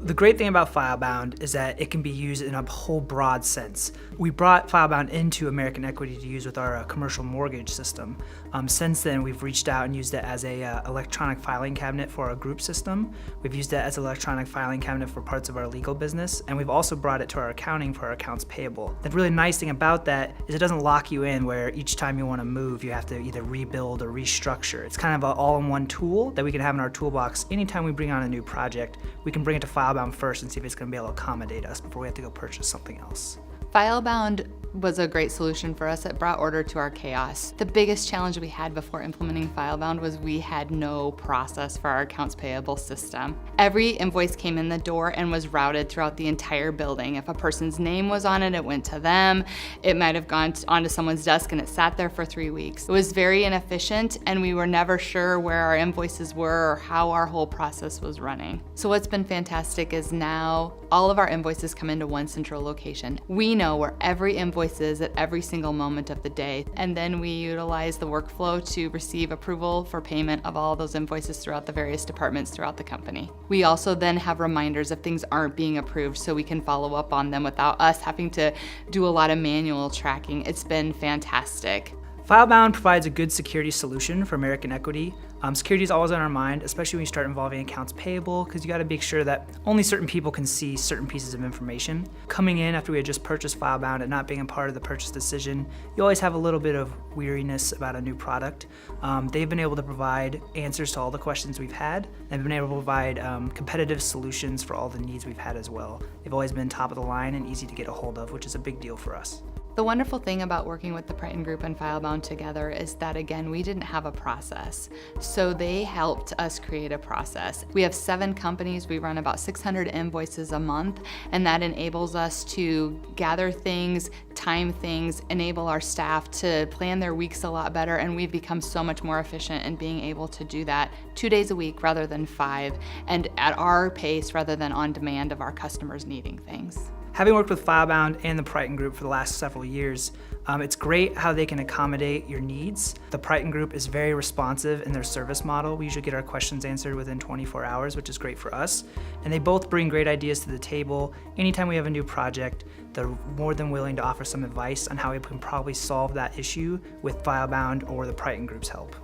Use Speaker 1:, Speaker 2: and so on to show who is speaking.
Speaker 1: The great thing about FileBound is that it can be used in a whole broad sense. We brought FileBound into American Equity to use with our commercial mortgage system. Since then, we've reached out and used it as a electronic filing cabinet for our group system. We've used it as an electronic filing cabinet for parts of our legal business, and we've also brought it to our accounting for our accounts payable. The really nice thing about that is it doesn't lock you in where each time you want to move, you have to either rebuild or restructure. It's kind of an all-in-one tool that we can have in our toolbox. Anytime we bring on a new project, we can bring it to FileBound first and see if it's going to be able to accommodate us before we have to go purchase something else.
Speaker 2: FileBound was a great solution for us. It brought order to our chaos. The biggest challenge we had before implementing FileBound was we had no process for our accounts payable system. Every invoice came in the door and was routed throughout the entire building. If a person's name was on it, it went to them. It might have gone onto someone's desk and it sat there for 3 weeks. It was very inefficient and we were never sure where our invoices were or how our whole process was running. So what's been fantastic is now all of our invoices come into one central location. We know where every invoice is at every single moment of the day, and then we utilize the workflow to receive approval for payment of all those invoices throughout the various departments throughout the company. We also then have reminders if things aren't being approved so we can follow up on them without us having to do a lot of manual tracking. It's been fantastic.
Speaker 1: FileBound provides a good security solution for American Equity. Security is always on our mind, especially when you start involving accounts payable, because you got to make sure that only certain people can see certain pieces of information. Coming in after we had just purchased FileBound and not being a part of the purchase decision, you always have a little bit of weariness about a new product. They've been able to provide answers to all the questions we've had. They've been able to provide competitive solutions for all the needs we've had as well. They've always been top of the line and easy to get a hold of, which is a big deal for us.
Speaker 2: The wonderful thing about working with the Priton group and FileBound together is that, again, we didn't have a process. So they helped us create a process. We have 7 companies, we run about 600 invoices a month, and that enables us to gather things, time things, enable our staff to plan their weeks a lot better, and we've become so much more efficient in being able to do that 2 days a week rather than 5, and at our pace rather than on demand of our customers needing things.
Speaker 1: Having worked with FileBound and the Priton group for the last several years, it's great how they can accommodate your needs. The Priton group is very responsive in their service model. We usually get our questions answered within 24 hours, which is great for us. And they both bring great ideas to the table. Anytime we have a new project, they're more than willing to offer some advice on how we can probably solve that issue with FileBound or the Priton group's help.